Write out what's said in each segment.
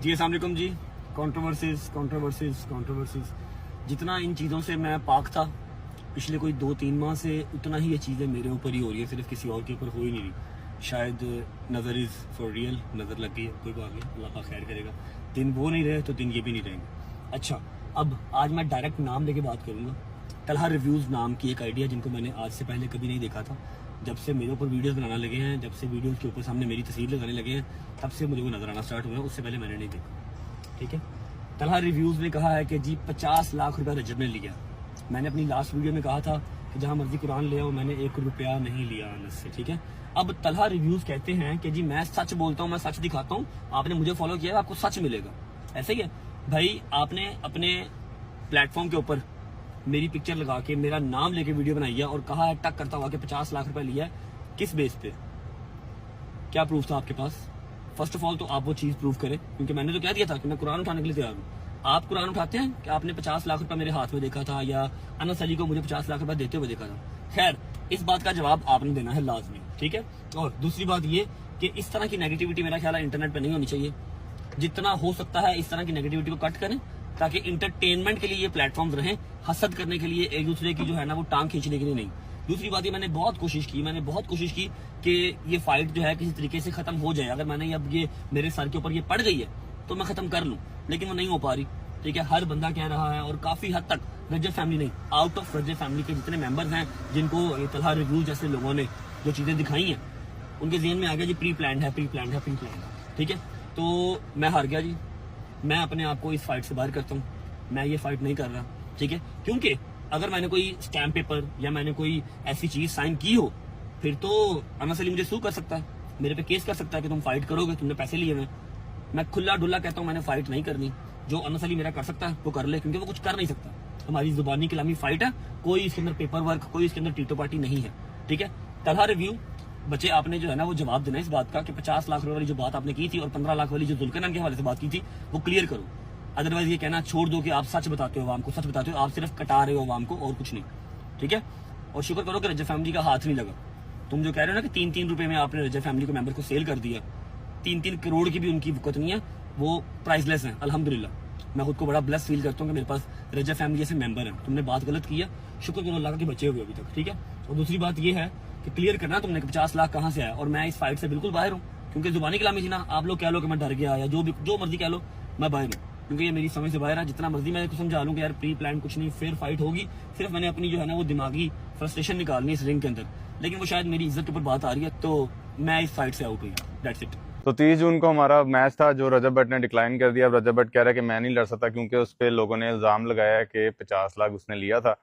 जी अस्सलाम वालेकुम जी। कंट्रोवर्सीज जितना इन चीज़ों से मैं पाक था पिछले कोई 2-3 माह से, उतना ही ये चीज़ें मेरे ऊपर ही हो रही है, सिर्फ किसी और के ऊपर हो ही नहीं रही। शायद नज़र इज़ फॉर रियल, नज़र लग गई है, कोई बात नहीं, अल्लाह का खैर करेगा। दिन वो नहीं रहे तो दिन ये भी नहीं रहेंगे। अच्छा, अब आज मैं डायरेक्ट नाम लेके बात करूँगा। तलहा रिव्यूज़ नाम की एक आइडिया जिनको मैंने आज से पहले कभी नहीं देखा था। जब से मेरे ऊपर वीडियोस बनाना लगे हैं, जब से वीडियोस के ऊपर सामने मेरी तस्वीर लगाने लगे हैं, तब से मुझे वो नजर आना स्टार्ट हुआ है। उससे पहले मैंने नहीं देखा। ठीक है, तलहा रिव्यूज़ ने कहा है कि जी 50 लाख रुपया रजब ने लिया। मैंने अपनी लास्ट वीडियो में कहा था कि जहाँ मर्जी कुरान ले आओ, मैंने 1 रुपया नहीं लिया अनस से। ठीक है, अब तलहा रिव्यूज़ कहते हैं कि जी मैं सच बोलता हूँ, मैं सच दिखाता हूँ, आपने मुझे फॉलो किया, आपको सच मिलेगा। ऐसा ही है भाई, आपने अपने प्लेटफॉर्म के ऊपर मेरी पिक्चर लगा के मेरा नाम लेके वीडियो बनाई है और कहा है टक करता हुआ कि 50 लाख रुपए लिया है। किस बेस पे, क्या प्रूफ था आपके पास? फर्स्ट ऑफ ऑल तो आप वो चीज प्रूफ करें, क्योंकि मैंने तो कह दिया था कि मैं कुरान उठाने के लिए तैयार हूँ। आप कुरान उठाते हैं कि आपने 50 लाख रुपए मेरे हाथ में देखा था या अनस अली को मुझे 50 लाख रुपए देते हुए देखा था? खैर, इस बात का जवाब आपने देना है लाजमी। ठीक है, और दूसरी बात ये कि इस तरह की नेगेटिविटी मेरा ख्याल है इंटरनेट पे नहीं होनी चाहिए। जितना हो सकता है इस तरह की नेगेटिविटी को कट करें, ताकि इंटरटेनमेंट के लिए ये प्लेटफॉर्म्स रहें, हसद करने के लिए, एक दूसरे की जो है ना वो टांग खींचने के लिए नहीं। दूसरी बात ये, मैंने बहुत कोशिश की कि ये फाइट जो है किसी तरीके से खत्म हो जाए। अगर मैंने अब ये मेरे सर के ऊपर ये पड़ गई है तो मैं खत्म कर लूं, लेकिन वो नहीं हो पा रही। ठीक है, हर बंदा कह रहा है और काफी हद तक रजब फैमिली नहीं, आउट ऑफ रजब फैमिली के जितने मेंबर्स हैं, जिनको तलहा रिव्यूज जैसे लोगों ने जो चीजें दिखाई हैं, उनके जहन में आ गया जी प्री प्लान है। ठीक है, तो मैं हार गया जी। मैं अपने आप को इस फाइट से बाहर करता हूँ, मैं ये फाइट नहीं कर रहा। ठीक है, क्योंकि अगर मैंने कोई स्टैम्प पेपर या मैंने कोई ऐसी चीज साइन की हो, फिर तो अनस अली मुझे सू कर सकता है, मेरे पे केस कर सकता है कि तुम फाइट करोगे, तुमने पैसे लिए हुए। मैं खुला डुल्ला कहता हूँ मैंने फाइट नहीं करनी। जो अनस अली मेरा कर सकता है वो कर ले, क्योंकि वो कुछ कर नहीं सकता। हमारी जुबानी कलामी फाइट है, कोई इसके अंदर पेपर वर्क, कोई इसके अंदर टीटो पार्टी नहीं है। ठीक है, तलहा रिव्यू बच्चे, आपने जो है ना वो जवाब देना इस बात का कि 50 लाख रुपए वाली जो बात आपने की थी और 15 लाख वाली जो जुल्करनैन के हवाले से बात की थी वो क्लियर करो। अदरवाइज ये कहना छोड़ दो कि आप सच बताते हो, आवाम को सच बताते हो, आप सिर्फ कटा रहे हो आवाम को और कुछ नहीं। ठीक है, और शुक्र करो कि रजब फैमिली का हाथ नहीं लगा। तुम जो कह रहे हो ना कि 3-3 रुपए में आपने रजब फैमिली को मेंबर को सेल कर दिया, 3-3 करोड़ की भी उनकी वक़्त नहीं है, वो प्राइसलेस है। अल्हम्दुलिल्लाह, मैं खुद को बड़ा ब्लेस फील करता हूँ कि मेरे पास रजब फैमिली जैसे मेंबर हैं। तुमने बात गलत की है, शुक्र करो अल्लाह के बचे हुए अभी तक। ठीक है, और दूसरी बात ये है कि क्लियर करना तुमने कि 50 लाख कहाँ से आया, और मैं इस फाइट से बिल्कुल बाहर हूँ, क्योंकि जुबानी कलामी थी ना, आप लोग कह लो कि मैं डर गया या जो मर्जी कह लो, मैं बाहर हूँ, क्योंकि ये मेरी समझ से बाहर है। जितना मर्जी मैं इसको समझा लूँ कि यार प्री प्लान कुछ नहीं, फेयर फाइट होगी, सिर्फ मैंने अपनी जो है ना वो दिमागी फ्रस्ट्रेशन निकालनी है इस रिंग के अंदर, लेकिन वो शायद मेरी इज्जत के ऊपर बात आ रही है, तो मैं इस फाइट से आउट हुई। That's it. तो 30 जून को हमारा मैच था जो रजब भट्ट ने डिक्लाइन कर दिया। अब रजब भट्ट कह रहा है कि मैं नहीं लड़ सकता क्योंकि उस पर लोगों ने इल्ज़ाम लगाया है कि 50 लाख उसने लिया था।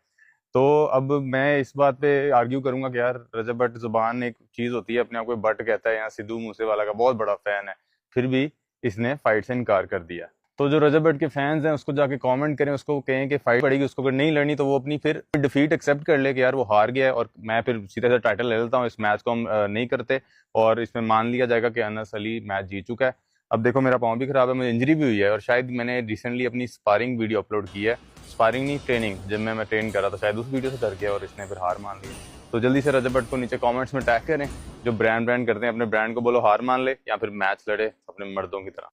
तो अब मैं इस बात पे आर्ग्यू करूंगा कि यार रजब भट्ट जुबान एक चीज़ होती है, अपने आप को भट्ट कहता है, यहाँ सिद्धू मूसेवाला का बहुत बड़ा फैन है, फिर भी इसने फाइट से इनकार कर दिया। तो जो रजब भट्ट के फैंस हैं उसको जाके कमेंट करें, उसको कहें कि फाइट पड़ेगी उसको, अगर नहीं लड़नी तो वो अपनी फिर डिफीट एक्सेप्ट कर ले कि यार वो हार गया है और मैं फिर सीधे से टाइटल ले लेता हूँ, इस मैच को हम नहीं करते और इसमें मान लिया जाएगा कि अनस अली मैच जीत चुका है। अब देखो मेरा पाँव भी खराब है, मुझे इंजरी भी हुई है और शायद मैंने रिसेंटली अपनी स्पारिंग वीडियो अपलोड की है, स्पारिंग नहीं ट्रेनिंग, जब मैं ट्रेन कर रहा था, शायद उस वीडियो से डर गया और इसने फिर हार मान ली। तो जल्दी से रजब भट्ट को नीचे कमेंट्स में टैग करें, जो ब्रांड करते हैं अपने ब्रांड को बोलो हार मान ले या फिर मैच लड़े अपने मर्दों की तरह।